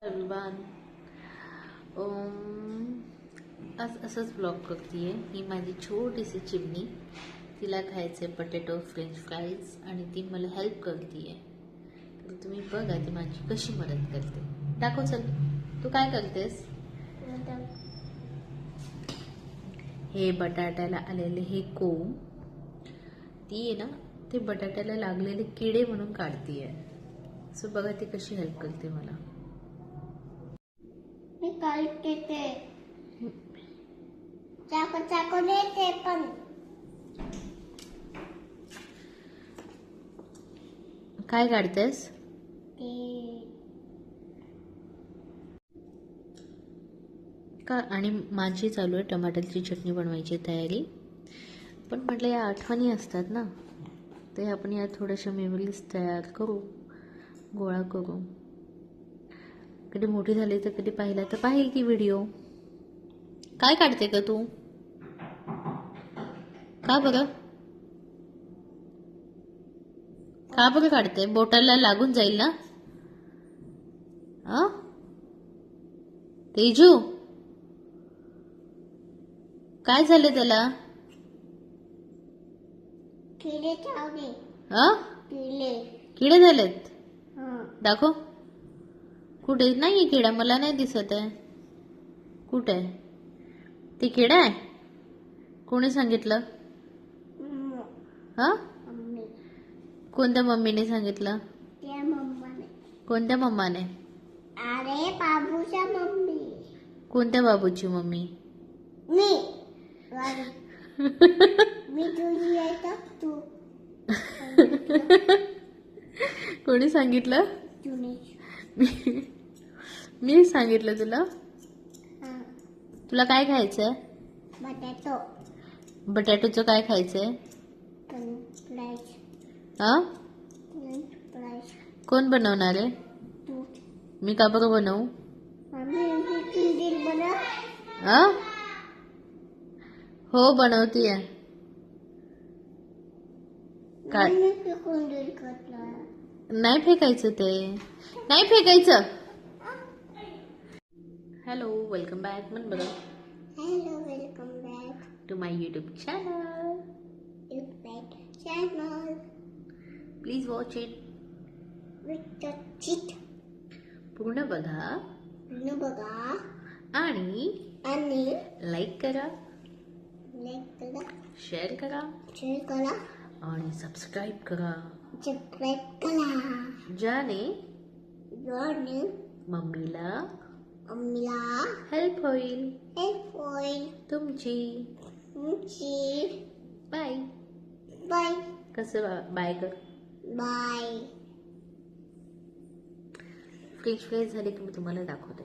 Everyone, आज असंच blog करते. ही माझी छोटीशी चिमणी, तिला खायचे पोटॅटो फ्रेंच फ्राईज आणि ती मला हेल्प करते. तर तुम्ही बघा ती माझी कशी मदत करते. दाखव, चल तू काय करतेस. हे बटाट्याला आलेले हे कोंब ती आहे ना, ते बटाट्याला लागलेले किडे म्हणून काढतीये. सो बघा ती कशी हेल्प करते मला. मी काढते ते चाकू देते पण काय काढतेस. का आणि माझी चालू आहे टमाटरची चटणी बनवायची तयारी. पण म्हटलं या आठवणी असतात ना, ते आपण या थोड्याशा मेमरीज तयार करू, गोळा करू. कधी मोठी झाली तर कधी पाहिला तर पाहिल ती व्हिडिओ. काय काढते का तू. का बरं काढते. बोटाला लागून जाईल ना. तेजू काय झालं त्याला. किडे चावले. किडे झालेत. दाखव कुठे. नाहीये किडा, मला नाही दिसत आहे. कुठे आहे ते किडा आहे. कोणी सांगितलं. कोणत्या मम्मीने सांगितलं. कोणत्या मम्माने. अरे बाबूच्या मम्मी. कोणत्या बाबूची मम्मी. मी तुझी आहे तर तू. कोणी सांगितलं. मी सांगितलं तुला. तुला काय खायचंय. बटाटो. बटाटोचं काय खायचंय. कोण बनवणार आहे. तू. मी का बरं बनवू. हो बनवतीये. काय नाही फेकायचं ते. नाही फेकायचं. Hello, welcome back. म्हण बघा. Hello, welcome back to my YouTube channel. Please watch it. पूर्ण बघा आणि लाईक करा, शेअर करा आणि सबस्क्राईब करा. ज्याने मम्मीला हेल्प होईल तुमची. बाय. कसं बाय कर. फ्रेंच फ्राईज झाले की मी तुम्हाला दाखवते.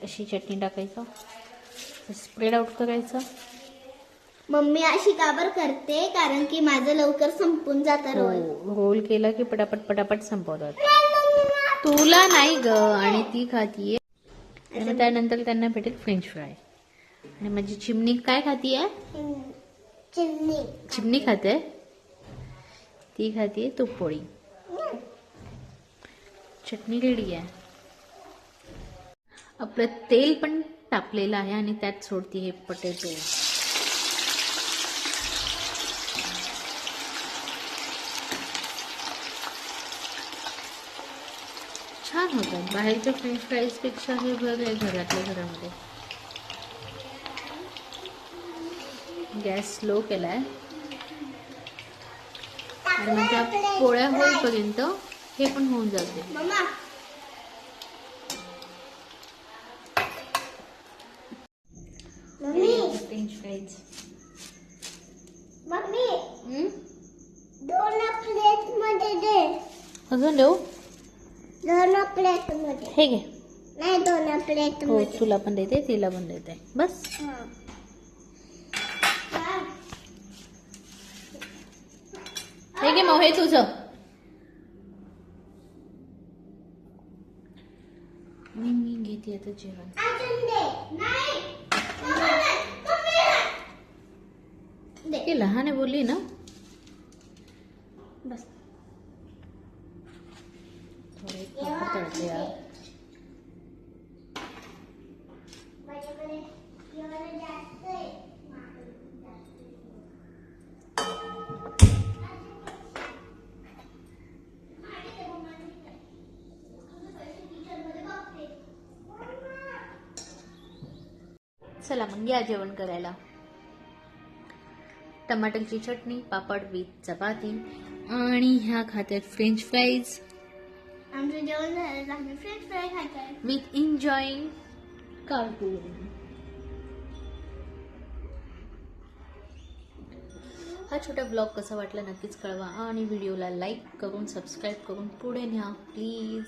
अशी चटणी टाकायचं, स्प्रेड आउट करायचं. मम्मी अशी काबर करते, कारण की माझं लवकर संपून जातं रोल. रोल केला की पटापट संपवतात. तुला नाही ग. आणि ती खातीये. आणि त्यानंतर त्यांना भेटेल फ्रेंच फ्राय. आणि माझी चिमणी काय खातीये. चिमणी खाते. ती खातीये तूपपोळी. चटणी रेडी आहे. आपलं तेल पण तापलेलं आहे आणि त्यात सोडते हे पोटॅटो. छान होतात. बाहेरच्या फ्रेंच फ्राईज पेक्षा हे बरं आहे घरातल्या घरामध्ये. गॅस स्लो केलाय आणि माझ्या पोळ्या होईपर्यंत हे पण होऊन जाते. French fries. दोन प्लेट मध्ये दे. अजून देऊ. दोन प्लेट मध्ये. हे घे. नाही, दोन प्लेट हो, मध्ये. तुला पण देते, तिला पण देते. बस. हे घे मग, हे तुझं. मी घेते आता जेवण. हे लहान आहे बोलली ना. बस. थोडे तळते या. चला मग या जेवण करायला. टमाटरची चटणी, पापड विथ चपाती आणि ह्या खात्यात फ्रेंच फ्राईज आमचं जेवण झालं तर आम्ही फ्रेंच फ्राय खातोय. With enjoying cartoon. हा छोटा ब्लॉग कसा वाटला नक्कीच कळवा आणि व्हिडिओला लाईक करून सबस्क्राईब करून पुढे न्या प्लीज.